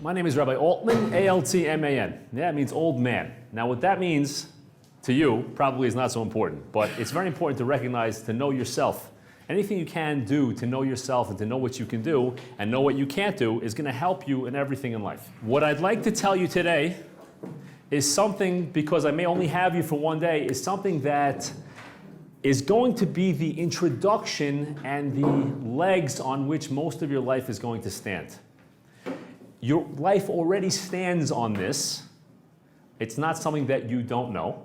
My name is Rabbi Altman, A-L-T-M-A-N. Yeah, it means old man. Now what that means to you probably is not so important, but it's very important to recognize, to know yourself. Anything you can do to know yourself and to know what you can do and know what you can't do is going to help you in everything in life. What I'd like to tell you today is something, because I may only have you for one day, is something that is going to be the introduction and the legs on which most of your life is going to stand. Your life already stands on this. It's not something that you don't know.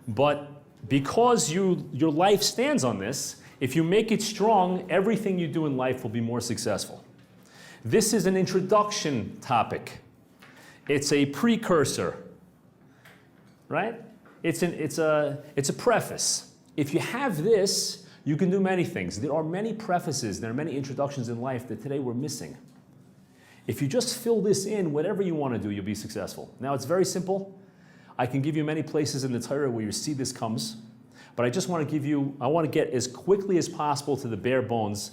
But because your life stands on this, if you make it strong, everything you do in life will be more successful. This is an introduction topic. It's a precursor, right? It's a preface. If you have this, you can do many things. There are many prefaces, there are many introductions in life that today we're missing. If you just fill this in, whatever you want to do, you'll be successful. Now, it's very simple. I can give you many places in the Torah where you see this comes, but I just want to give you, I want to get as quickly as possible to the bare bones,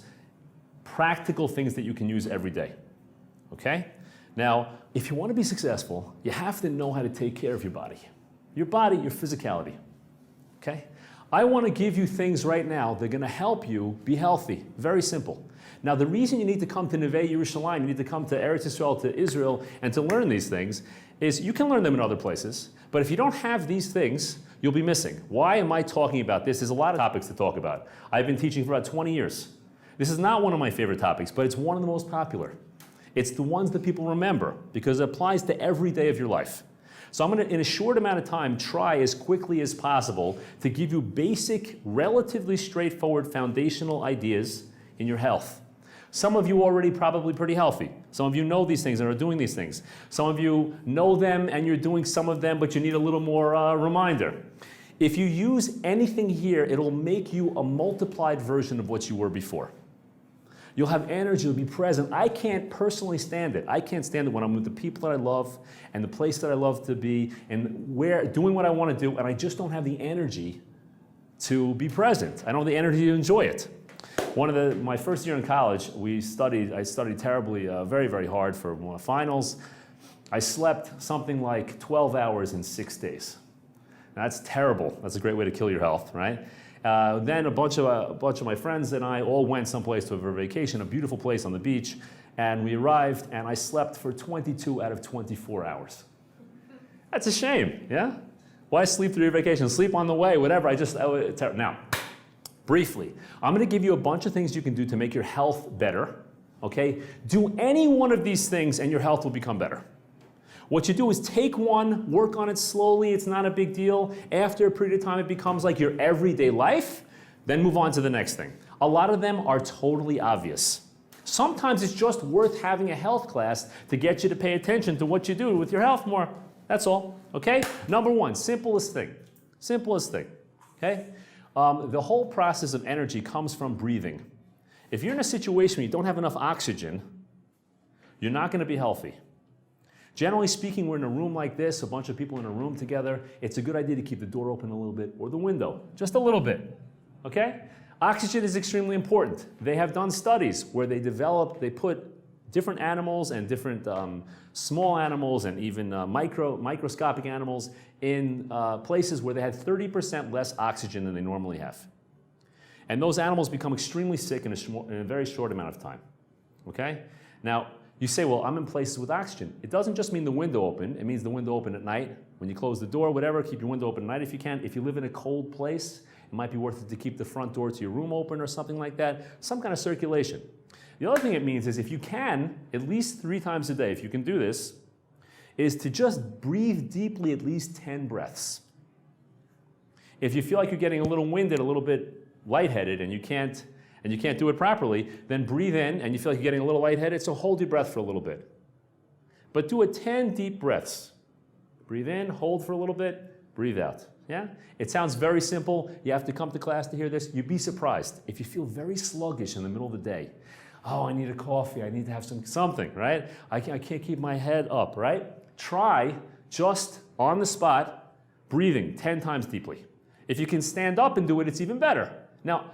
practical things that you can use every day, okay? Now, if you want to be successful, you have to know how to take care of your body, your physicality, okay? I want to give you things right now that are going to help you be healthy. Very simple. Now, the reason you need to come to Neve Yerushalayim, you need to come to Eretz Yisrael, to Israel, and to learn these things, is you can learn them in other places, but if you don't have these things, you'll be missing. Why am I talking about this? There's a lot of topics to talk about. I've been teaching for about 20 years. This is not one of my favorite topics, but it's one of the most popular. It's the ones that people remember, because it applies to every day of your life. So I'm going to, in a short amount of time, try as quickly as possible to give you basic, relatively straightforward foundational ideas in your health. Some of you are already probably pretty healthy. Some of you know these things and are doing these things. Some of you know them and you're doing some of them, but you need a little more reminder. If you use anything here, it'll make you a multiplied version of what you were before. You'll have energy, you'll be present. I can't personally stand it. I can't stand it when I'm with the people that I love and the place that I love to be and doing what I want to do, and I just don't have the energy to be present. I don't have the energy to enjoy it. My first year in college, I studied terribly, very, very hard for my finals. I slept something like 12 hours in 6 days. Now, that's terrible. That's a great way to kill your health, right? Then a bunch of my friends and I all went someplace to a vacation, a beautiful place on the beach, and we arrived and I slept for 22 out of 24 hours. That's a shame, yeah? Why sleep through your vacation? Sleep on the way, whatever. Now, briefly, I'm going to give you a bunch of things you can do to make your health better, okay? Do any one of these things and your health will become better. What you do is take one, work on it slowly, it's not a big deal. After a period of time it becomes like your everyday life, then move on to the next thing. A lot of them are totally obvious. Sometimes it's just worth having a health class to get you to pay attention to what you do with your health more. That's all, okay? Number one, simplest thing, okay? The whole process of energy comes from breathing. If you're in a situation where you don't have enough oxygen, you're not going to be healthy. Generally speaking, we're in a room like this, a bunch of people in a room together. It's a good idea to keep the door open a little bit or the window, just a little bit, okay? Oxygen is extremely important. They have done studies where they put different animals and different small animals and even microscopic animals in places where they had 30% less oxygen than they normally have. And those animals become extremely sick in a very short amount of time, okay? Now, you say, well, I'm in places with oxygen. It doesn't just mean the window open. It means the window open at night. When you close the door, whatever, keep your window open at night if you can. If you live in a cold place, it might be worth it to keep the front door to your room open or something like that. Some kind of circulation. The other thing it means is if you can, at least 3 times a day, if you can do this, is to just breathe deeply at least 10 breaths. If you feel like you're getting a little winded, a little bit lightheaded, and you can't do it properly, then breathe in and you feel like you're getting a little lightheaded, so hold your breath for a little bit. But do 10 deep breaths. Breathe in, hold for a little bit, breathe out. Yeah? It sounds very simple. You have to come to class to hear this. You'd be surprised if you feel very sluggish in the middle of the day. Oh, I need a coffee, I need to have something, right? I can't keep my head up, right? Try just on the spot, breathing 10 times deeply. If you can stand up and do it, it's even better. Now,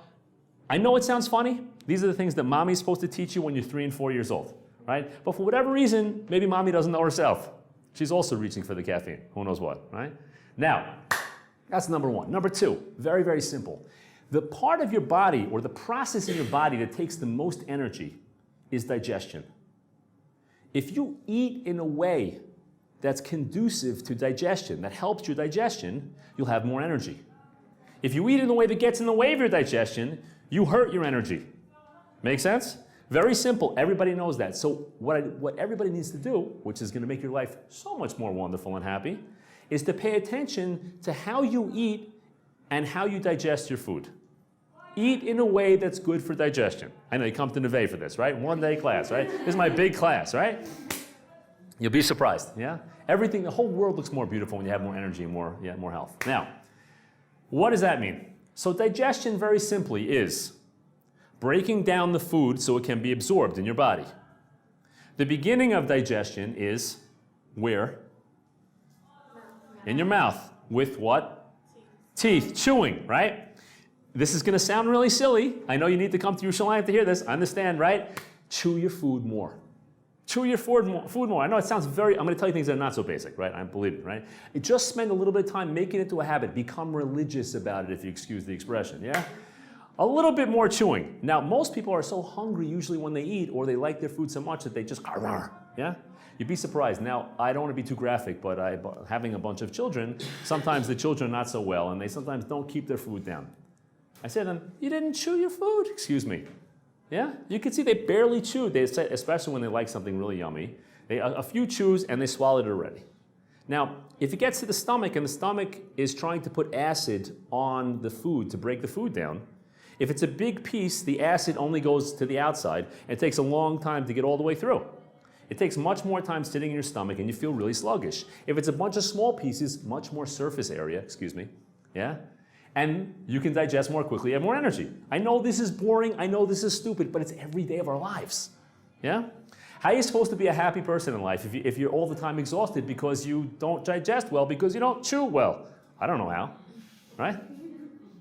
I know it sounds funny. These are the things that mommy's supposed to teach you when you're 3 and 4 years old, right? But for whatever reason, maybe mommy doesn't know herself. She's also reaching for the caffeine. Who knows what, right? Now, that's number one. Number two, very, very simple. The part of your body or the process in your body that takes the most energy is digestion. If you eat in a way that's conducive to digestion, that helps your digestion, you'll have more energy. If you eat in a way that gets in the way of your digestion, you hurt your energy. Make sense? Very simple. Everybody knows that. So what everybody needs to do, which is going to make your life so much more wonderful and happy, is to pay attention to how you eat and how you digest your food. Eat in a way that's good for digestion. I know you come to Neve for this, right? One-day class, right? This is my big class, right? You'll be surprised, yeah? Everything, the whole world looks more beautiful when you have more energy and more health. Now, what does that mean? So digestion, very simply, is breaking down the food so it can be absorbed in your body. The beginning of digestion is where? In your mouth. With what? Teeth. Chewing, right? This is going to sound really silly. I know you need to come to Yerushalayim to hear this. I understand, right? Chew your food more. Chew your food more. I know it sounds I'm going to tell you things that are not so basic, right? I believe it, right? Just spend a little bit of time making it into a habit. Become religious about it, if you excuse the expression, yeah? A little bit more chewing. Now, most people are so hungry usually when they eat, or they like their food so much that they just, yeah? You'd be surprised. Now, I don't want to be too graphic, but having a bunch of children, sometimes the children are not so well, and they sometimes don't keep their food down. I say to them, you didn't chew your food, excuse me. Yeah, you can see they barely chew, especially when they like something really yummy. A few chews and they swallowed it already. Now, if it gets to the stomach and the stomach is trying to put acid on the food to break the food down, if it's a big piece, the acid only goes to the outside and it takes a long time to get all the way through. It takes much more time sitting in your stomach and you feel really sluggish. If it's a bunch of small pieces, much more surface area, excuse me, yeah? And you can digest more quickly, have more energy. I know this is boring, I know this is stupid, but it's every day of our lives. Yeah? How are you supposed to be a happy person in life if you're all the time exhausted because you don't digest well, because you don't chew well? I don't know how, right?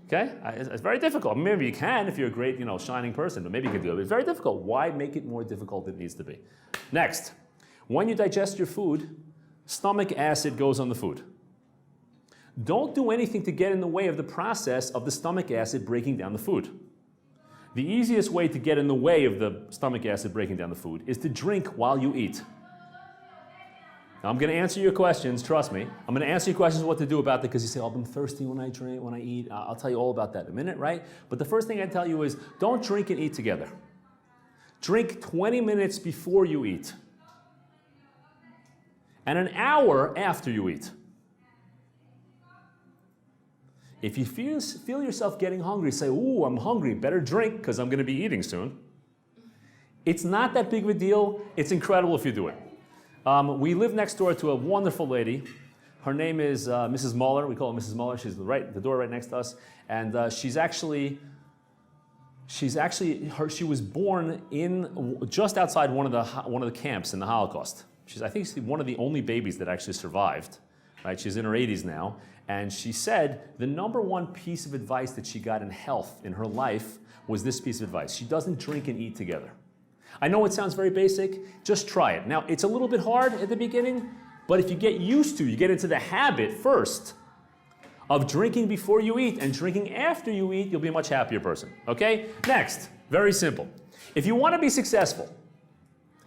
Okay? It's very difficult. Maybe you can if you're a great, shining person, but maybe you can do it. It's very difficult. Why make it more difficult than it needs to be? Next, when you digest your food, stomach acid goes on the food. Don't do anything to get in the way of the process of the stomach acid breaking down the food. The easiest way to get in the way of the stomach acid breaking down the food is to drink while you eat. Now, I'm going to answer your questions, trust me. I'm going to answer your questions what to do about that, because you say, I'm thirsty when I drink, when I eat. I'll tell you all about that in a minute, right? But the first thing I tell you is don't drink and eat together. Drink 20 minutes before you eat. And an hour after you eat. If you feel yourself getting hungry, say, ooh, I'm hungry, better drink because I'm going to be eating soon. It's not that big of a deal. It's incredible if you do it. We live next door to a wonderful lady. Her name is Mrs. Muller. We call her Mrs. Muller. She's the door right next to us. And she was born in just outside one of the camps in the Holocaust. I think she's one of the only babies that actually survived. Right? She's in her 80s now. And she said the number one piece of advice that she got in health in her life was this piece of advice. She doesn't drink and eat together. I know it sounds very basic, just try it. Now, it's a little bit hard at the beginning, but if you get used to, you get into the habit first of drinking before you eat and drinking after you eat, you'll be a much happier person, okay? Next, very simple. If you want to be successful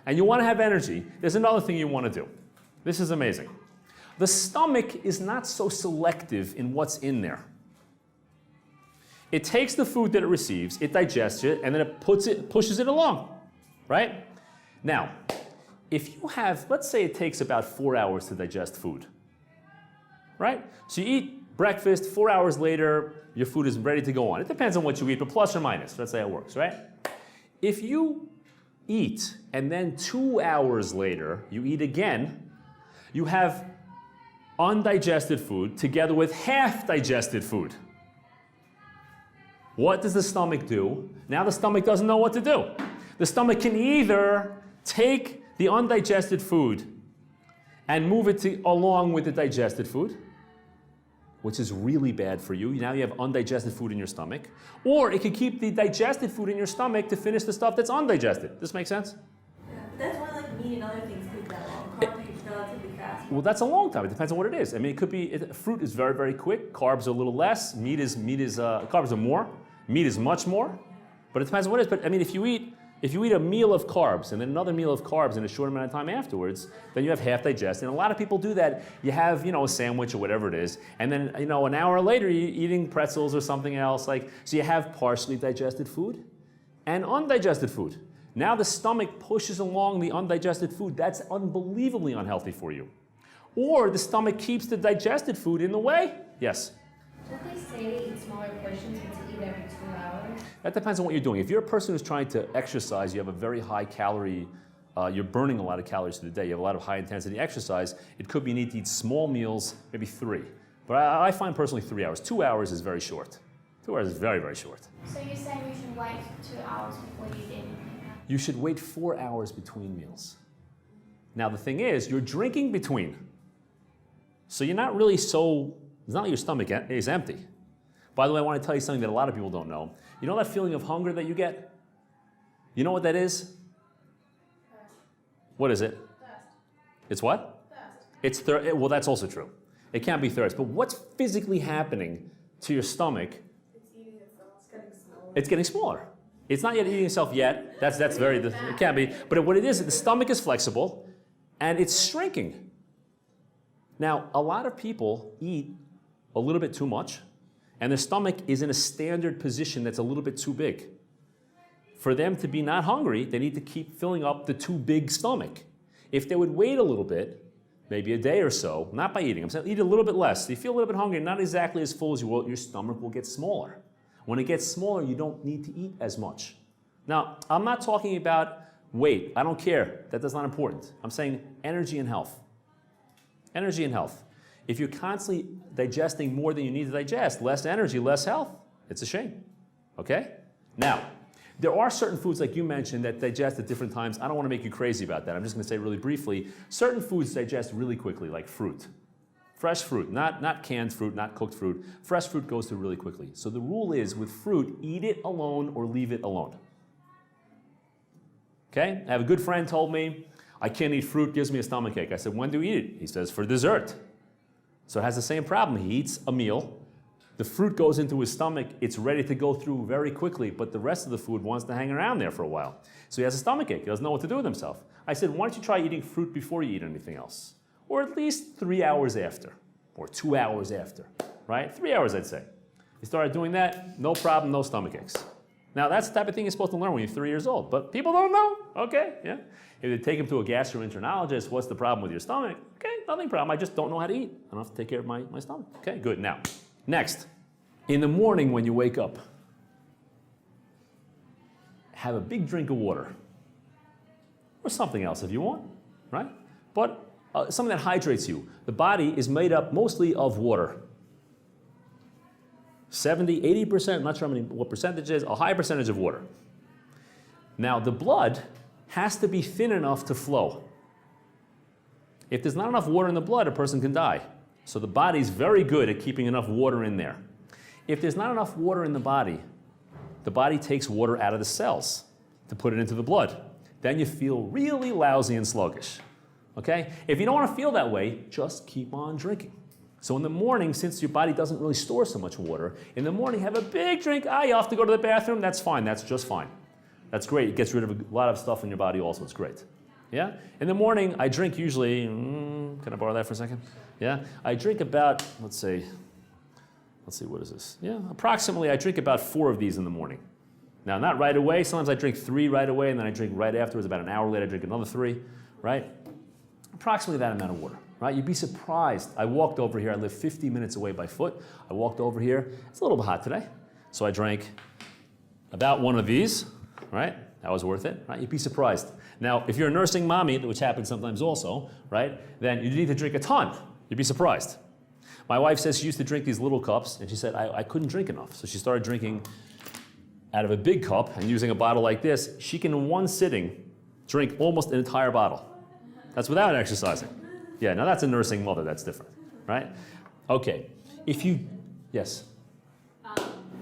and you want to have energy, there's another thing you want to do. This is amazing. The stomach is not so selective in what's in there. It takes the food that it receives, it digests it, and then it pushes it along, right? Now, if you have, let's say it takes about 4 hours to digest food, right? So you eat breakfast, 4 hours later, your food is ready to go on. It depends on what you eat, but plus or minus, that's how it works, right? If you eat, and then 2 hours later, you eat again, you have undigested food together with half-digested food. What does the stomach do? Now the stomach doesn't know what to do. The stomach can either take the undigested food and move it along with the digested food, which is really bad for you. Now you have undigested food in your stomach. Or it can keep the digested food in your stomach to finish the stuff that's undigested. Does this make sense? That's one meat and other things take that long. Carb takes relatively fast. Well, that's a long time. It depends on what it is. I mean, it could be, fruit is very, very quick. Carbs are a little less. Carbs are more. Meat is much more. But it depends on what it is. But I mean, if you eat a meal of carbs and then another meal of carbs in a short amount of time afterwards, then you have half digested. And a lot of people do that. You have, a sandwich or whatever it is, and then, an hour later you're eating pretzels or something else. So you have partially digested food and undigested food. Now the stomach pushes along the undigested food. That's unbelievably unhealthy for you. Or the stomach keeps the digested food in the way. Yes? Don't they say to eat smaller portions and to eat every 2 hours? That depends on what you're doing. If you're a person who's trying to exercise, you have a very high calorie, you're burning a lot of calories through the day, you have a lot of high intensity exercise, it could be you need to eat small meals, maybe 3. But I find personally 3 hours. 2 hours is very short. 2 hours is very, very short. So you're saying we should wait 2 hours before you eat anything? You should wait 4 hours between meals. Now the thing is, you're drinking between. So you're not really it's not like your stomach is empty. By the way, I want to tell you something that a lot of people don't know. You know that feeling of hunger that you get? You know what that is? What is it? Thirst. It's what? Thirst. It's thirst. Well, that's also true. It can't be thirst. But what's physically happening to your stomach? It's eating itself. It's getting smaller. It's getting smaller. It's not yet eating itself yet. That's very, it can't be. But what it is, the stomach is flexible and it's shrinking. Now, a lot of people eat a little bit too much and their stomach is in a standard position that's a little bit too big. For them to be not hungry, they need to keep filling up the too big stomach. If they would wait a little bit, maybe a day or so, not by eating, I'm saying eat a little bit less. You feel a little bit hungry, not exactly as full as you will, your stomach will get smaller. When it gets smaller, you don't need to eat as much. Now, I'm not talking about weight. I don't care. That's not important. I'm saying energy and health. Energy and health. If you're constantly digesting more than you need to digest, less energy, less health, it's a shame. Okay? Now, there are certain foods, like you mentioned, that digest at different times. I don't want to make you crazy about that. I'm just going to say really briefly, certain foods digest really quickly, like fruit. Fresh fruit, not canned fruit, not cooked fruit. Fresh fruit goes through really quickly. So the rule is, with fruit, eat it alone or leave it alone. Okay? I have a good friend told me, I can't eat fruit, gives me a stomachache. I said, when do you eat it? He says, for dessert. So it has the same problem. He eats a meal, the fruit goes into his stomach, it's ready to go through very quickly, but the rest of the food wants to hang around there for a while. So he has a stomachache, he doesn't know what to do with himself. I said, why don't you try eating fruit before you eat anything else? Or at least 3 hours after, or 2 hours after, right? 3 hours, I'd say. You started doing that, no problem, no stomach aches. Now, that's the type of thing you're supposed to learn when you're 3 years old, but people don't know, okay, yeah. If they take him to a gastroenterologist, what's the problem with your stomach? Okay, nothing problem, I just don't know how to eat. I don't have to take care of my stomach. Okay, good. Now, next, in the morning when you wake up, have a big drink of water, or something else if you want, right? But something that hydrates you. The body is made up mostly of water. 70, 80%, I'm not sure what percentage is, a high percentage of water. Now, the blood has to be thin enough to flow. If there's not enough water in the blood, a person can die. So the body's very good at keeping enough water in there. If there's not enough water in the body takes water out of the cells to put it into the blood. Then you feel really lousy and sluggish. Okay? If you don't want to feel that way, just keep on drinking. So in the morning, since your body doesn't really store so much water, in the morning have a big drink. You have to go to the bathroom, that's fine, that's just fine. That's great, it gets rid of a lot of stuff in your body also, it's great. Yeah? In the morning, I drink usually, can I borrow that for a second? Yeah? I drink about, let's see, what is this? Yeah, approximately I drink about 4 of these in the morning. Now, not right away, sometimes I drink 3 right away, and then I drink right afterwards, about an hour later I drink another 3, right? Approximately that amount of water, right? You'd be surprised. I walked over here, I live 50 minutes away by foot. I walked over here, it's a little bit hot today, so I drank about 1 of these, right? That was worth it, right? You'd be surprised. Now, if you're a nursing mommy, which happens sometimes also, right, then you need to drink a ton. You'd be surprised. My wife says she used to drink these little cups, and she said, I couldn't drink enough. So she started drinking out of a big cup and using a bottle like this. She can, in one sitting, drink almost an entire bottle. That's without exercising. Yeah, now that's a nursing mother, that's different, right? Okay, if you, yes?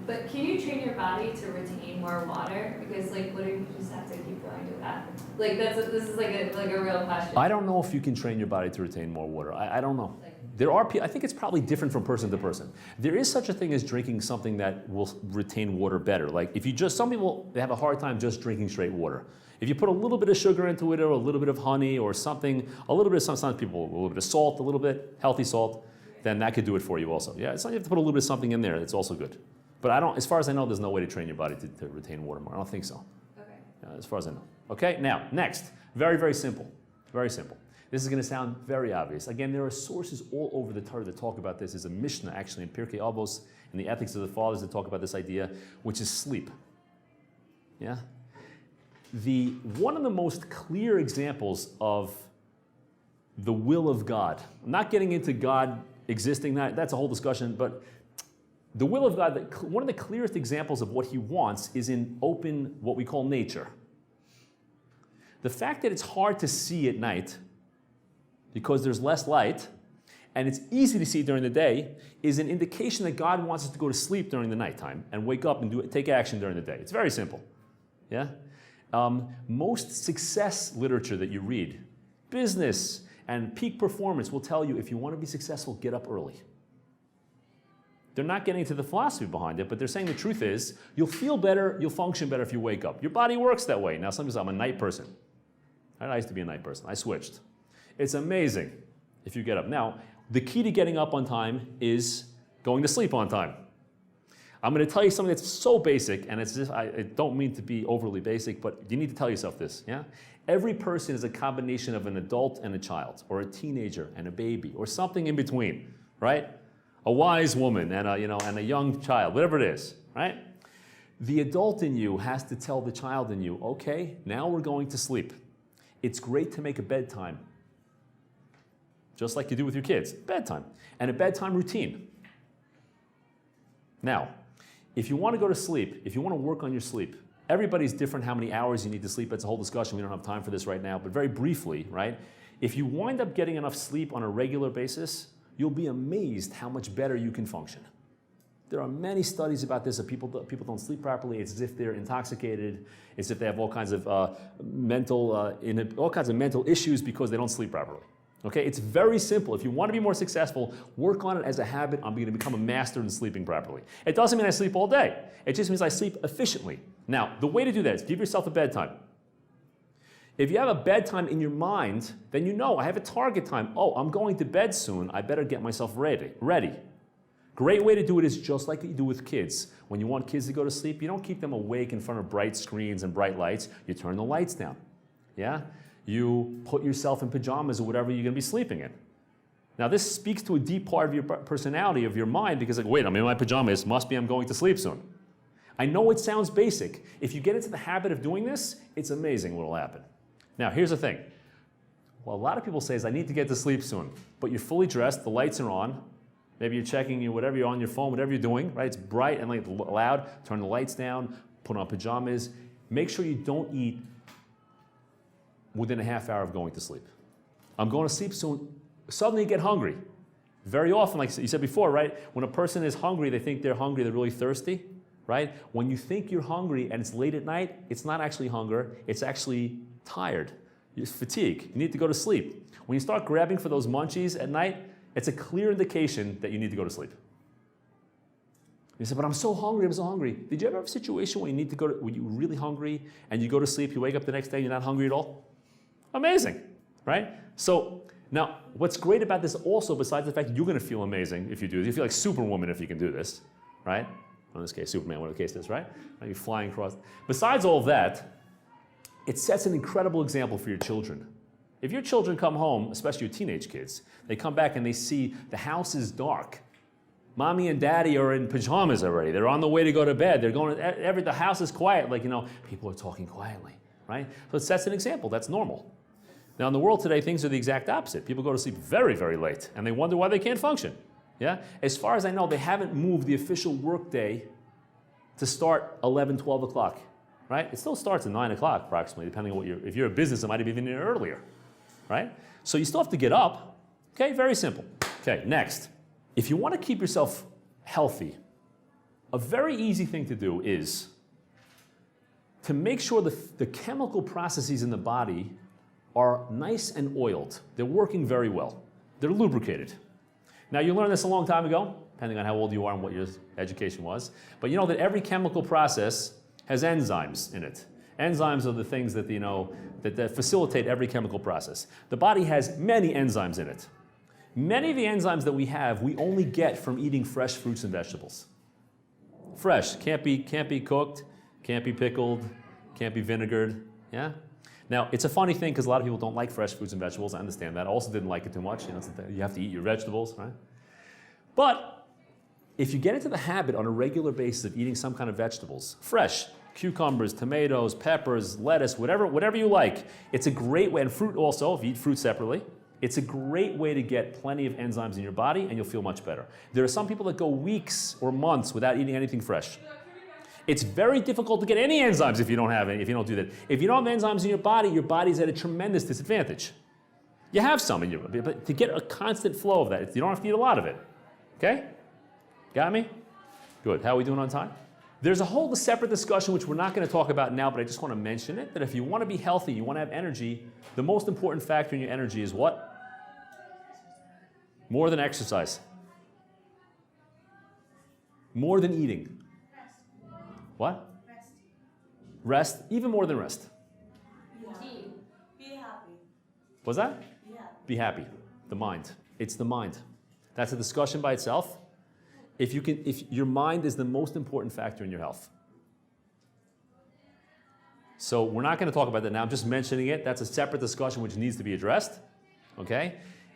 But can you train your body to retain more water? Because like, what if you just have to keep going to the bathroom? Like this is like a real question. I don't know if you can train your body to retain more water. I don't know. There are people, I think it's probably different from person to person. There is such a thing as drinking something that will retain water better. Like if you just, some people, they have a hard time just drinking straight water. If you put a little bit of sugar into it or a little bit of honey or something, a little bit of, sometimes people, a little bit of salt, a little bit, healthy salt, then that could do it for you also. Yeah, it's not, you have to put a little bit of something in there, it's also good. But I don't, as far as I know, there's no way to train your body to retain water more. I don't think so. Okay. As far as I know. Okay, now, next, very, very simple, very simple. This is going to sound very obvious. Again, there are sources all over the Torah that talk about this. There's a Mishnah, actually, in Pirkei Avos, in the Ethics of the Fathers, that talk about this idea, which is sleep. Yeah? One of the most clear examples of the will of God, I'm not getting into God existing, that's a whole discussion, but the will of God, one of the clearest examples of what he wants is in open, what we call nature. The fact that it's hard to see at night because there's less light, and it's easy to see during the day, is an indication that God wants us to go to sleep during the nighttime and wake up and take action during the day. It's very simple. Yeah? Most success literature that you read, business and peak performance, will tell you if you want to be successful, get up early. They're not getting into the philosophy behind it, but they're saying the truth is, you'll feel better, you'll function better if you wake up. Your body works that way. Now, some people say, I'm a night person. I used to be a night person. I switched. It's amazing if you get up. Now, the key to getting up on time is going to sleep on time. I'm going to tell you something that's so basic, and it's just, I don't mean to be overly basic, but you need to tell yourself this, yeah? Every person is a combination of an adult and a child, or a teenager and a baby, or something in between, right? A wise woman and a young child, whatever it is, right? The adult in you has to tell the child in you, okay, now we're going to sleep. It's great to make a bedtime, just like you do with your kids, bedtime, and a bedtime routine. Now, if you want to go to sleep, if you want to work on your sleep, everybody's different how many hours you need to sleep. That's a whole discussion. We don't have time for this right now, but very briefly, right? If you wind up getting enough sleep on a regular basis, you'll be amazed how much better you can function. There are many studies about this, that people don't sleep properly. It's as if they're intoxicated. It's as if they have all kinds of mental issues because they don't sleep properly. Okay, it's very simple. If you want to be more successful, work on it as a habit. I'm going to become a master in sleeping properly. It doesn't mean I sleep all day. It just means I sleep efficiently. Now, the way to do that is give yourself a bedtime. If you have a bedtime in your mind, then you know I have a target time. Oh, I'm going to bed soon. I better get myself ready. Great way to do it is just like you do with kids. When you want kids to go to sleep, you don't keep them awake in front of bright screens and bright lights. You turn the lights down. Yeah? You put yourself in pajamas or whatever you're going to be sleeping in. Now, this speaks to a deep part of your personality, of your mind, because like, wait, I'm in my pajamas. Must be I'm going to sleep soon. I know it sounds basic. If you get into the habit of doing this, it's amazing what will happen. Now, here's the thing. What a lot of people say is, I need to get to sleep soon. But you're fully dressed, the lights are on. Maybe you're checking whatever you're on your phone, whatever you're doing, right? It's bright and like loud. Turn the lights down, put on pajamas. Make sure you don't eat within a half hour of going to sleep. I'm going to sleep soon. Suddenly you get hungry. Very often, like you said before, right? When a person is hungry, they think they're hungry, they're really thirsty, right? When you think you're hungry and it's late at night, it's not actually hunger, it's actually tired. It's fatigue. You need to go to sleep. When you start grabbing for those munchies at night, it's a clear indication that you need to go to sleep. You say, but I'm so hungry, I'm so hungry. Did you ever have a situation when when you're really hungry and you go to sleep, you wake up the next day, you're not hungry at all? Amazing, right? So now, what's great about this also, besides the fact that you're going to feel amazing if you do this, you feel like Superwoman if you can do this, right? In this case, Superman, whatever the case is, right? You're flying across. Besides all of that, it sets an incredible example for your children. If your children come home, especially your teenage kids, they come back and they see the house is dark. Mommy and daddy are in pajamas already. They're on the way to go to bed. They're going, the house is quiet. Like, people are talking quietly, right? So it sets an example. That's normal. Now, in the world today, things are the exact opposite. People go to sleep very, very late, and they wonder why they can't function. Yeah? As far as I know, they haven't moved the official work day to start 11, 12 o'clock, right? It still starts at 9 o'clock, approximately, depending on if you're a business, it might have been in earlier, right? So you still have to get up. Okay, very simple. Okay, next. If you want to keep yourself healthy, A very easy thing to do is to make sure the chemical processes in the body are nice and oiled. They're working very well. They're lubricated. Now, you learned this a long time ago, depending on how old you are and what your education was, but you know that every chemical process has enzymes in it. Enzymes are the things that, that facilitate every chemical process. The body has many enzymes in it. Many of the enzymes that we have, we only get from eating fresh fruits and vegetables. Fresh, can't be cooked, can't be pickled, can't be vinegared, yeah? Now, it's a funny thing because a lot of people don't like fresh fruits and vegetables. I understand that. I also didn't like it too much. You have to eat your vegetables, right? But if you get into the habit on a regular basis of eating some kind of vegetables, fresh, cucumbers, tomatoes, peppers, lettuce, whatever you like, it's a great way, and fruit also, if you eat fruit separately, it's a great way to get plenty of enzymes in your body and you'll feel much better. There are some people that go weeks or months without eating anything fresh. It's very difficult to get any enzymes if you don't have any, if you don't do that. If you don't have enzymes in your body's at a tremendous disadvantage. You have some in your body, but to get a constant flow of that, you don't have to eat a lot of it. Okay? Got me? Good. How are we doing on time? There's a whole separate discussion which we're not going to talk about now, but I just want to mention it, that if you want to be healthy, you want to have energy, the most important factor in your energy is what? More than exercise. More than eating. What? Rest, even more than rest. Be happy. What's that? Be happy. The mind. It's the mind. That's a discussion by itself. If your mind is the most important factor in your health. So we're not going to talk about that now. I'm just mentioning it. That's a separate discussion which needs to be addressed. Okay?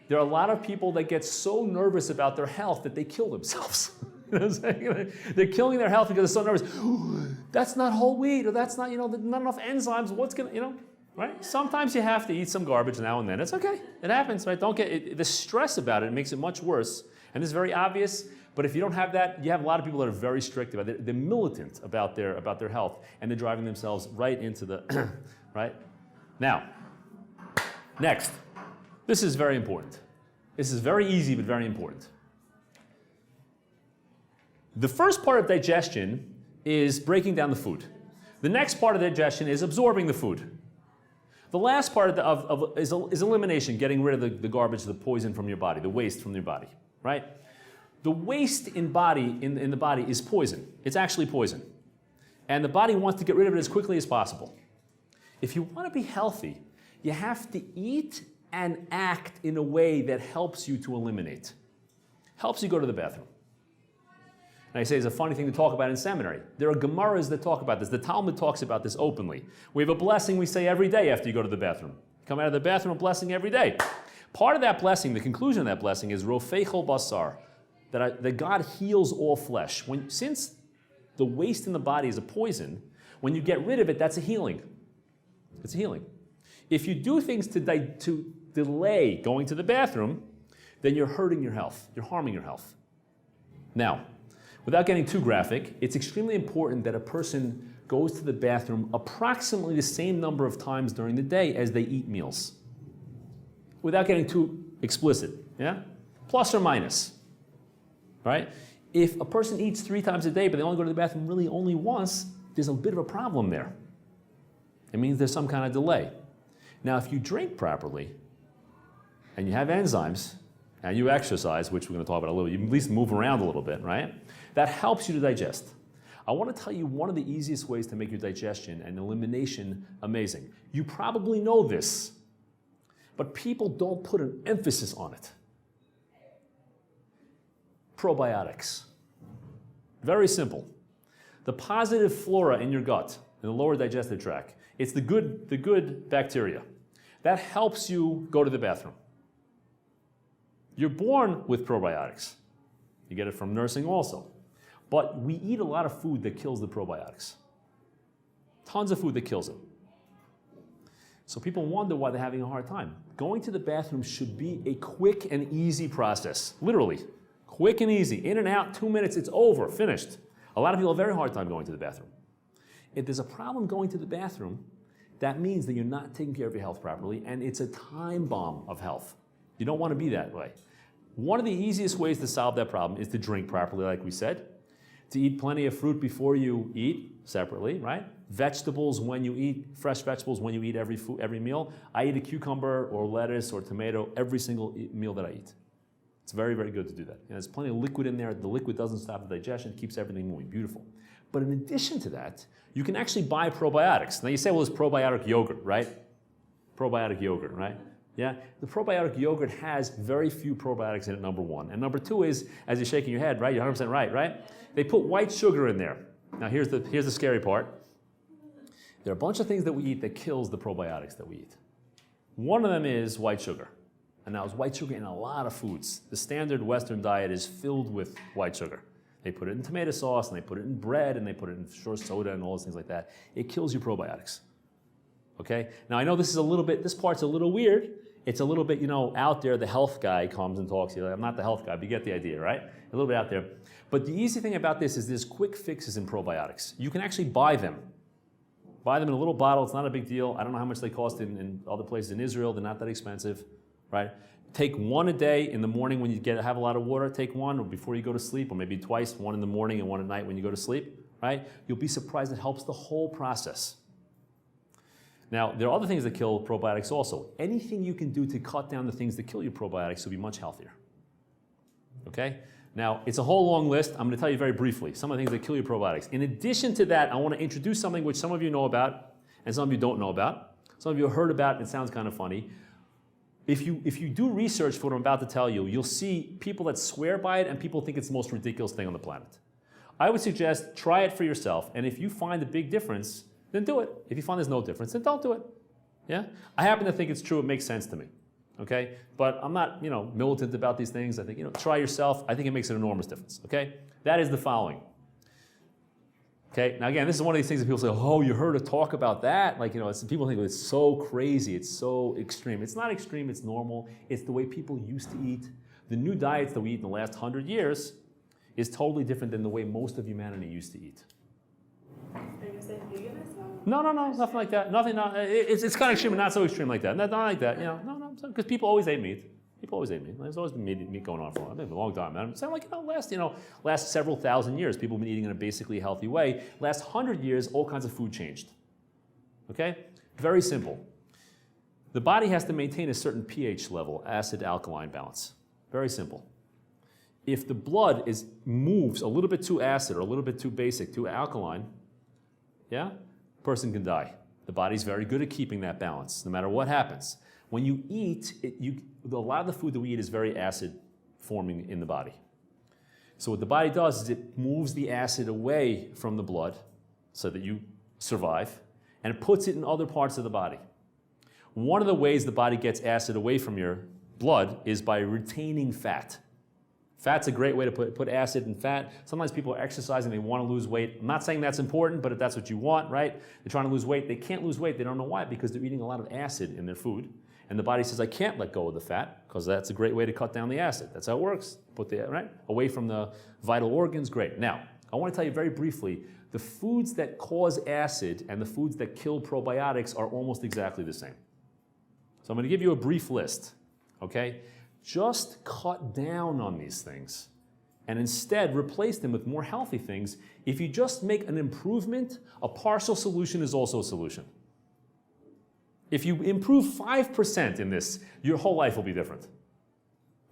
There are a lot of people that get so nervous about their health that they kill themselves. You know what I'm saying? They're killing their health because they're so nervous. That's not whole wheat, or that's not, not enough enzymes. What's gonna, right? Sometimes you have to eat some garbage now and then. It's okay. It happens, right? Don't get it, the stress about it makes it much worse. And this is very obvious. But if you don't have that, you have a lot of people that are very strict about it. They're militant about their health, and they're driving themselves right into the right. Now, next, this is very important. This is very easy, but very important. The first part of digestion is breaking down the food. The next part of digestion is absorbing the food. The last part is elimination, getting rid of the garbage, the poison from your body, the waste from your body, right? The waste in the body is poison. It's actually poison. And the body wants to get rid of it as quickly as possible. If you want to be healthy, you have to eat and act in a way that helps you to eliminate. Helps you go to the bathroom. And I say it's a funny thing to talk about in seminary. There are Gemaras that talk about this. The Talmud talks about this openly. We have a blessing we say every day after you go to the bathroom. Come out of the bathroom, a blessing every day. Part of that blessing, the conclusion of that blessing is Rofeichol Basar, that God heals all flesh. Since the waste in the body is a poison, when you get rid of it, that's a healing. It's a healing. If you do things to delay going to the bathroom, then you're hurting your health. You're harming your health. Now, without getting too graphic, it's extremely important that a person goes to the bathroom approximately the same number of times during the day as they eat meals. Without getting too explicit, yeah? Plus or minus, right? If a person eats 3 times a day, but they only go to the bathroom really only once, there's a bit of a problem there. It means there's some kind of delay. Now, if you drink properly, and you have enzymes, and you exercise, which we're going to talk about a little, you at least move around a little bit, right? That helps you to digest. I want to tell you one of the easiest ways to make your digestion and elimination amazing. You probably know this, but people don't put an emphasis on it. Probiotics. Very simple. The positive flora in your gut, in the lower digestive tract, it's the good bacteria. That helps you go to the bathroom. You're born with probiotics. You get it from nursing also. But we eat a lot of food that kills the probiotics. Tons of food that kills it. So people wonder why they're having a hard time. Going to the bathroom should be a quick and easy process. Literally. Quick and easy. In and out, 2 minutes, it's over, finished. A lot of people have a very hard time going to the bathroom. If there's a problem going to the bathroom, that means that you're not taking care of your health properly, and it's a time bomb of health. You don't want to be that way. One of the easiest ways to solve that problem is to drink properly, like we said. To eat plenty of fruit before you eat, separately, right? Vegetables when you eat, fresh vegetables when you eat every meal. I eat a cucumber or lettuce or tomato every single meal that I eat. It's very, very good to do that. And there's plenty of liquid in there. The liquid doesn't stop the digestion, it keeps everything moving. Beautiful. But in addition to that, you can actually buy probiotics. Now you say, well, it's probiotic yogurt, right? Probiotic yogurt, right? Yeah? The probiotic yogurt has very few probiotics in it, number one. And number two is, as you're shaking your head, right? You're 100% right? They put white sugar in there. Now here's the scary part. There are a bunch of things that we eat that kills the probiotics that we eat. One of them is white sugar. And now, there's white sugar in a lot of foods. The standard Western diet is filled with white sugar. They put it in tomato sauce, and they put it in bread, and they put it in soda, and all those things like that. It kills your probiotics. Okay? Now, I know this part's a little weird. It's a little bit, out there. The health guy comes and talks to you. I'm not the health guy, but you get the idea, right? A little bit out there. But the easy thing about this is there's quick fixes in probiotics. You can actually buy them. Buy them in a little bottle. It's not a big deal. I don't know how much they cost in other places in Israel. They're not that expensive. Right? Take one a day in the morning when you have a lot of water. Take one or before you go to sleep, or maybe twice, one in the morning and one at night when you go to sleep. Right? You'll be surprised it helps the whole process. Now, there are other things that kill probiotics also. Anything you can do to cut down the things that kill your probiotics will be much healthier. Okay? Now, it's a whole long list. I'm going to tell you very briefly some of the things that kill your probiotics. In addition to that, I want to introduce something which some of you know about and some of you don't know about. Some of you have heard about, and it sounds kind of funny. If you do research for what I'm about to tell you, you'll see people that swear by it and people think it's the most ridiculous thing on the planet. I would suggest try it for yourself, and if you find a big difference, then do it. If you find there's no difference, then don't do it. Yeah? I happen to think it's true, it makes sense to me. Okay? But I'm not, militant about these things. I think, try yourself. I think it makes an enormous difference. Okay? That is the following. Okay, now again, this is one of these things that people say, oh, you heard her talk about that? People think it's so crazy, it's so extreme. It's not extreme, it's normal. It's the way people used to eat. The new diets that we eat in the last 100 years is totally different than the way most of humanity used to eat. Are you saying vegan or something? No, nothing like that. It's kind of extreme, but not so extreme like that. Not like that, No, because people always ate meat. People always ate meat. There's always been meat going on for a long time. I'm saying last several thousand years, people have been eating in a basically healthy way. Last 100 years, all kinds of food changed. Okay? Very simple. The body has to maintain a certain pH level, acid-alkaline balance. Very simple. If the blood moves a little bit too acid or a little bit too basic, too alkaline, person can die. The body's very good at keeping that balance, no matter what happens. When you eat, a lot of the food that we eat is very acid forming in the body. So what the body does is it moves the acid away from the blood so that you survive, and it puts it in other parts of the body. One of the ways the body gets acid away from your blood is by retaining fat. Fat's a great way to put acid in fat. Sometimes people are exercising, they want to lose weight. I'm not saying that's important, but if that's what you want, right? They're trying to lose weight. They can't lose weight. They don't know why, because they're eating a lot of acid in their food. And the body says, I can't let go of the fat, because that's a great way to cut down the acid. That's how it works. Put the, right? Away from the vital organs, great. Now, I want to tell you very briefly, the foods that cause acid and the foods that kill probiotics are almost exactly the same. So I'm going to give you a brief list, okay? Just cut down on these things and instead replace them with more healthy things. If you just make an improvement, a partial solution is also a solution. If you improve 5% in this, your whole life will be different.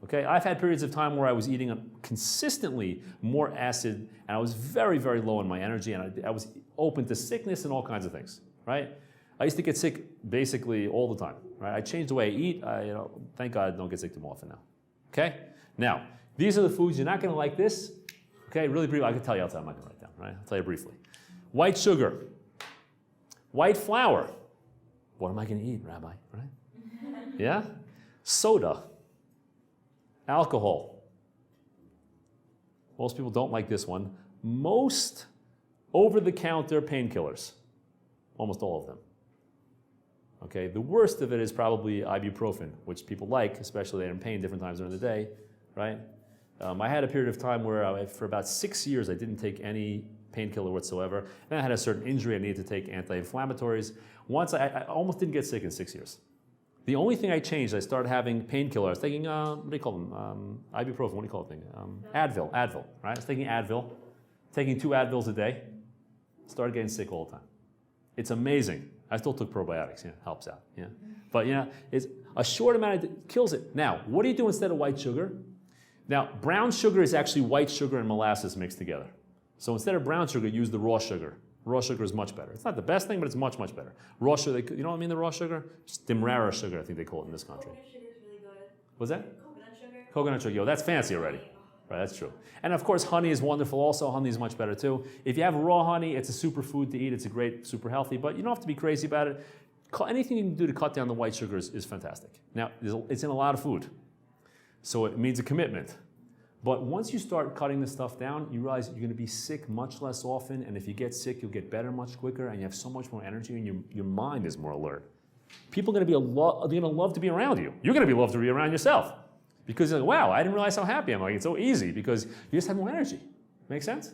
Okay, I've had periods of time where I was eating consistently more acid, and I was very, very low in my energy, and I was open to sickness and all kinds of things, right? I used to get sick basically all the time, right? I changed the way I eat. Thank God I don't get sick too often now. Okay? Now, these are the foods. You're not going to like this. Okay, really briefly. I can tell you outside. I'm not going to write down, right? I'll tell you briefly. White sugar. White flour. What am I going to eat, Rabbi? Right? Yeah? Soda. Alcohol. Most people don't like this one. Most over-the-counter painkillers. Almost all of them. Okay, the worst of it is probably ibuprofen, which people like, especially they're in pain different times during the day, right? I had a period of time where for about 6 years I didn't take any painkiller whatsoever. And I had a certain injury, I needed to take anti-inflammatories. Once I almost didn't get sick in 6 years. The only thing I changed, I started having painkiller. I was taking, what do you call them? Ibuprofen, what do you call it thing? Advil, right? I was taking Advil, taking 2 Advils a day, started getting sick all the time. It's amazing. I still took probiotics, helps out. Yeah. But it's a short amount kills it. Now, what do you do instead of white sugar? Now, brown sugar is actually white sugar and molasses mixed together. So instead of brown sugar, use the raw sugar. Raw sugar is much better. It's not the best thing, but it's much, much better. Raw sugar, you know what I mean, the raw sugar? Demerara sugar, I think they call it in this country. Coconut sugar is really good. What's that? Coconut sugar. Coconut sugar. Yo, that's fancy already. Right, that's true. And of course, honey is wonderful also. Honey is much better too. If you have raw honey, it's a superfood to eat. It's a great, super healthy, but you don't have to be crazy about it. Anything you can do to cut down the white sugar is fantastic. Now, it's in a lot of food, so it means a commitment. But once you start cutting this stuff down, you realize you're going to be sick much less often, and if you get sick, you'll get better much quicker, and you have so much more energy, and your mind is more alert. People are going to they're going to love to be around you. You're going to be loved to be around yourself. Because you're like, wow, I didn't realize how happy I'm. Like, it's so easy because you just have more energy. Make sense?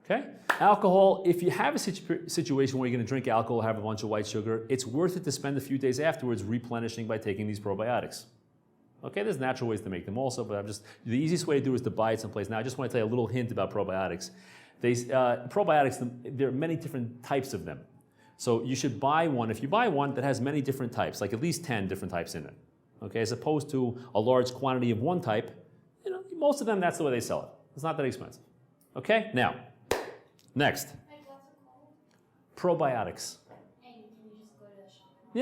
Okay? Alcohol, if you have a situation where you're going to drink alcohol, have a bunch of white sugar, it's worth it to spend a few days afterwards replenishing by taking these probiotics. Okay, there's natural ways to make them also, but the easiest way to do is to buy it someplace. Now, I just want to tell you a little hint about probiotics. Probiotics, there are many different types of them. So you should buy one, if you buy one that has many different types, like at least 10 different types in it. Okay, as opposed to a large quantity of one type, most of them, that's the way they sell it. It's not that expensive. Okay, now, next. Probiotics. And can you just go to the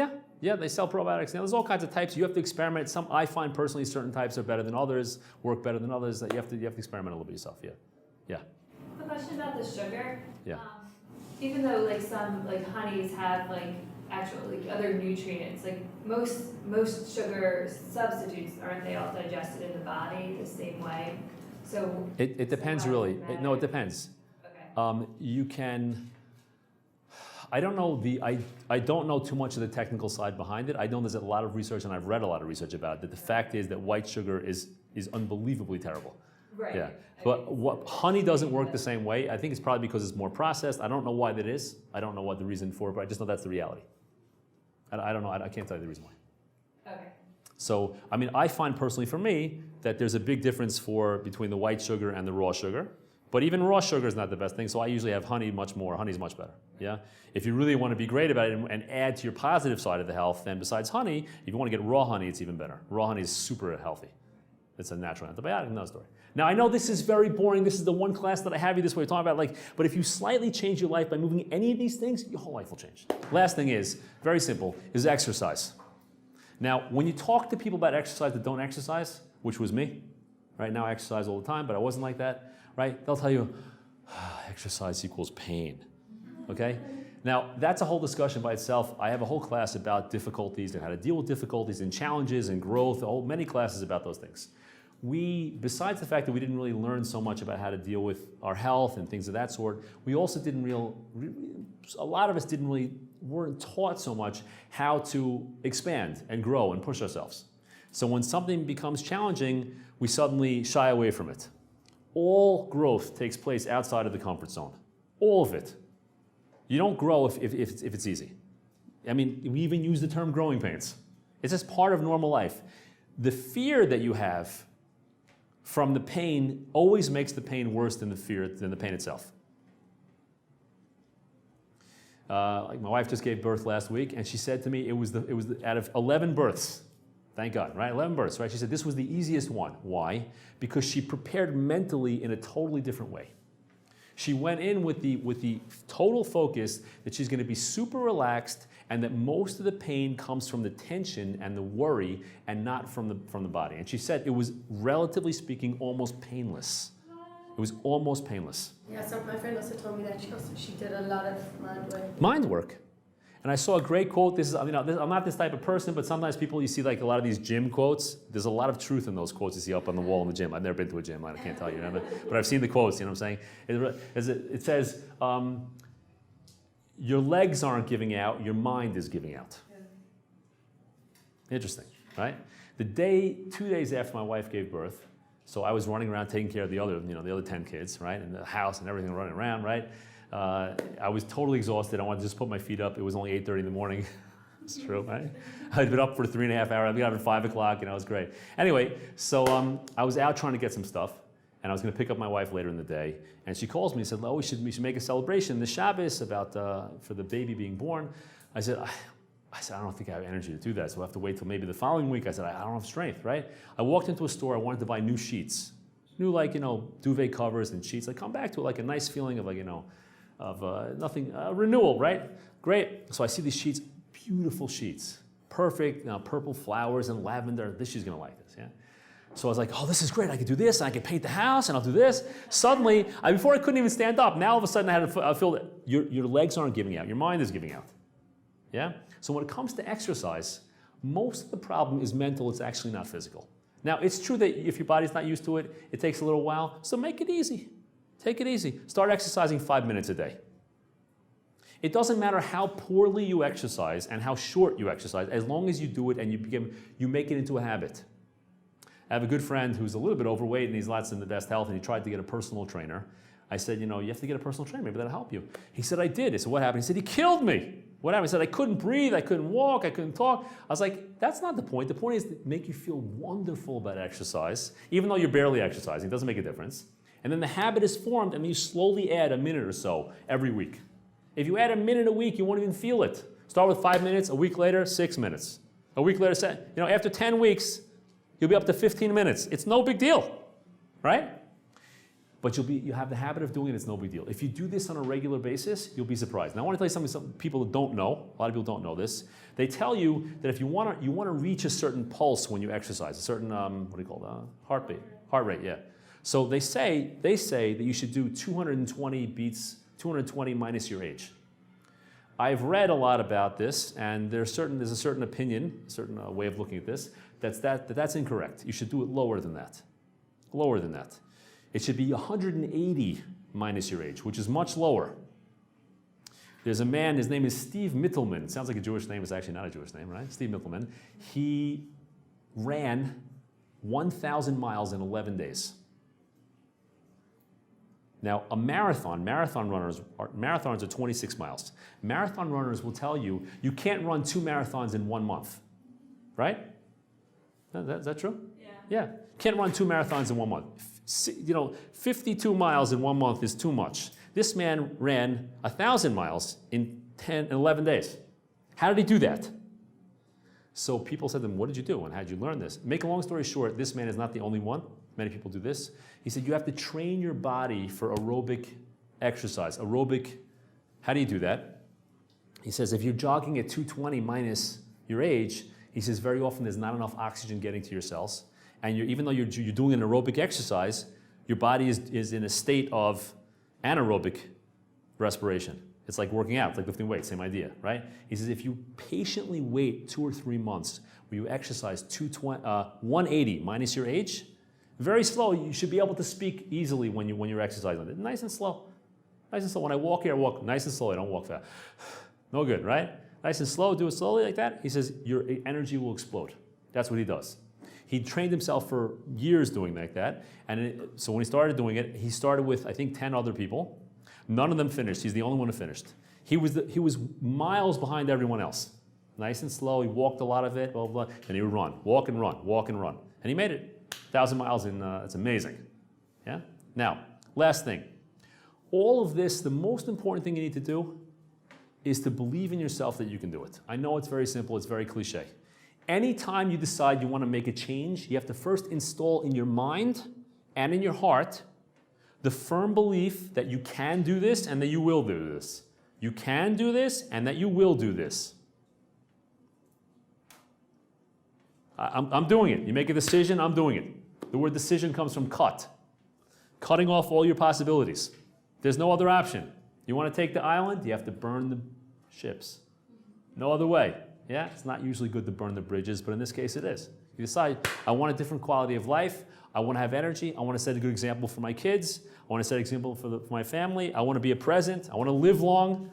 shop? Yeah, they sell probiotics. Now, there's all kinds of types. You have to experiment. I find personally certain types are better than others, work better than others. That you have to experiment a little bit yourself. Yeah. The question about the sugar. Yeah. Even though like some honeys have actual other nutrients, most sugar substitutes, aren't they all digested in the body the same way? So it depends really. It depends. Okay. You can. I don't know I don't know too much of the technical side behind it. I know there's a lot of research, and I've read a lot of research about it, that the fact is that white sugar is unbelievably terrible. Right. Yeah. But honey doesn't work the same way. I think it's probably because it's more processed. I don't know why that is. I don't know what the reason for it, but I just know that's the reality. I don't know. I can't tell you the reason why. Okay. So, I find personally for me that there's a big difference between the white sugar and the raw sugar. But even raw sugar is not the best thing, so I usually have honey much more. Honey's much better. Yeah. If you really want to be great about it and add to your positive side of the health, then besides honey, if you want to get raw honey, it's even better. Raw honey is super healthy. It's a natural antibiotic, another story. Now, I know this is very boring. This is the one class that I have you this way talking about, but if you slightly change your life by moving any of these things, your whole life will change. Last thing is, very simple, is exercise. Now, when you talk to people about exercise that don't exercise, which was me, right now I exercise all the time, but I wasn't like that, right? They'll tell you, exercise equals pain, okay? Now, that's a whole discussion by itself. I have a whole class about difficulties and how to deal with difficulties and challenges and growth, many classes about those things. Besides the fact that we didn't really learn so much about how to deal with our health and things of that sort, we also a lot of us weren't taught so much how to expand and grow and push ourselves. So when something becomes challenging, we suddenly shy away from it. All growth takes place outside of the comfort zone. All of it. You don't grow if it's easy. We even use the term growing pains. It's just part of normal life. The fear that you have from the pain always makes the pain worse than the pain itself. My wife just gave birth last week, and she said to me, it was out of 11 births, thank God, right? 11 births, right? She said this was the easiest one. Why? Because she prepared mentally in a totally different way. She went in with the total focus that she's going to be super relaxed, and that most of the pain comes from the tension and the worry and not from the body. And she said it was, relatively speaking, almost painless. It was almost painless. Yeah, so my friend also told me that she did a lot of mind work. Mind work. And I saw a great quote. I'm not this type of person, but sometimes you see a lot of these gym quotes. There's a lot of truth in those quotes you see up on the wall in the gym. I've never been to a gym, I can't tell you, but I've seen the quotes, you know what I'm saying? It says, your legs aren't giving out, your mind is giving out. Interesting, right? 2 days after my wife gave birth, so I was running around taking care of the other 10 kids, right? In the house and everything running around, right? I was totally exhausted. I wanted to just put my feet up. It was only 8:30 in the morning. It's true, right? I'd been up for 3.5 hours. I'd be up at 5 o'clock, it was great. Anyway, so I was out trying to get some stuff, and I was going to pick up my wife later in the day, and she calls me and said, "Oh, we should make a celebration this Shabbos about for the baby being born." I said, I don't think I have energy to do that, so we'll have to wait till maybe the following week. I said, I don't have strength, right? I walked into a store, I wanted to buy new sheets, new duvet covers and sheets. I come back to it like a nice feeling of nothing, renewal, right? Great. So I see these sheets, beautiful sheets, perfect, purple flowers and lavender. She's gonna like this, yeah? So I was like, oh, this is great. I could do this, and I could paint the house, and I'll do this. Suddenly, before I couldn't even stand up, now all of a sudden I feel that your legs aren't giving out, your mind is giving out. Yeah? So when it comes to exercise, most of the problem is mental, it's actually not physical. Now, it's true that if your body's not used to it, it takes a little while, so make it easy. Take it easy. Start exercising 5 minutes a day. It doesn't matter how poorly you exercise and how short you exercise, as long as you do it and you make it into a habit. I have a good friend who's a little bit overweight and he's not in the best health, and he tried to get a personal trainer. I said, you have to get a personal trainer, maybe that'll help you. He said, I did. I said, what happened? He said, he killed me. What happened? He said, I couldn't breathe, I couldn't walk, I couldn't talk. I was like, that's not the point. The point is to make you feel wonderful about exercise, even though you're barely exercising, it doesn't make a difference. And then the habit is formed, and then you slowly add a minute or so every week. If you add a minute a week, you won't even feel it. Start with 5 minutes, a week later, 6 minutes. A week later, after 10 weeks, you'll be up to 15 minutes. It's no big deal, right? But you have the habit of doing it, it's no big deal. If you do this on a regular basis, you'll be surprised. Now I want to tell you something some people don't know, a lot of people don't know this. They tell you that if you want to reach a certain pulse when you exercise, a certain, heart rate, yeah. So they say that you should do 220 beats, 220 minus your age. I've read a lot about this, and there's a certain opinion, a certain way of looking at this, that's incorrect. You should do it lower than that. Lower than that. It should be 180 minus your age, which is much lower. There's a man, his name is Steve Mittelman. It sounds like a Jewish name, it's actually not a Jewish name, right? Steve Mittelman. He ran 1,000 miles in 11 days. Now, marathons are 26 miles. Marathon runners will tell you, you can't run 2 marathons in 1 month, right? Is that true? Yeah. Can't run 2 marathons in 1 month. 52 miles in 1 month is too much. This man ran 1,000 miles in 11 days. How did he do that? So people said to him, what did you do and how did you learn this? Make a long story short, this man is not the only one. Many people do this. He said you have to train your body for aerobic exercise. Aerobic, how do you do that? He says if you're jogging at 220 minus your age, he says very often there's not enough oxygen getting to your cells. And even though you're doing an aerobic exercise, your body is in a state of anaerobic respiration. It's like working out, it's like lifting weights, same idea, right? He says if you patiently wait 2 or 3 months where you exercise 180 minus your age, very slow, you should be able to speak easily when you're exercising. Nice and slow. Nice and slow. When I walk here, I walk nice and slow, I don't walk fast. No good, right? Nice and slow, do it slowly like that. He says your energy will explode. That's what he does. He trained himself for years doing like that. And so when he started doing it, he started with, I think, 10 other people. None of them finished. He's the only one who finished. He was miles behind everyone else. Nice and slow. He walked a lot of it, blah, blah, blah. And he would run, walk and run, walk and run. And he made it. 1,000 miles in, it's amazing. Yeah? Now, last thing. All of this, the most important thing you need to do is to believe in yourself that you can do it. I know it's very simple, it's very cliche. Anytime you decide you want to make a change, you have to first install in your mind and in your heart the firm belief that you can do this and that you will do this. You can do this and that you will do this. I'm doing it. You make a decision, I'm doing it. The word decision comes from cut. Cutting off all your possibilities. There's no other option. You want to take the island, you have to burn the ships. No other way. Yeah, it's not usually good to burn the bridges, but in this case it is. You decide, I want a different quality of life, I want to have energy, I want to set a good example for my kids, I want to set an example for my family, I want to be a present, I want to live long.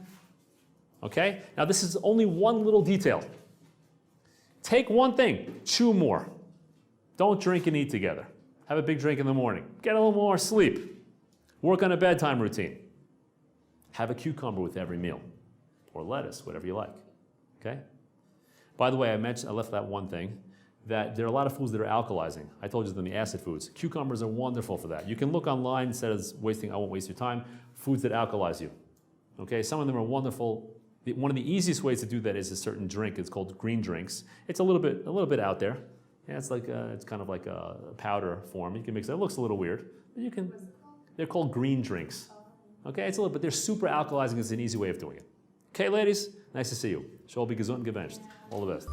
Okay? Now this is only one little detail. Take one thing, chew more. Don't drink and eat together. Have a big drink in the morning. Get a little more sleep. Work on a bedtime routine. Have a cucumber with every meal, or lettuce, whatever you like. Okay? By the way, I left that one thing. that there are a lot of foods that are alkalizing. I told you them, the acid foods. Cucumbers are wonderful for that. You can look online instead of wasting, I won't waste your time, foods that alkalize you. Okay, some of them are wonderful. One of the easiest ways to do that is a certain drink. It's called green drinks. It's a little bit out there. Yeah, it's kind of like a powder form. You can mix it. It looks a little weird, but you can. They're called green drinks. Okay, it's a little, but they're super alkalizing. It's an easy way of doing it. Okay, ladies, nice to see you. Shall be gesund gewünscht. All the best.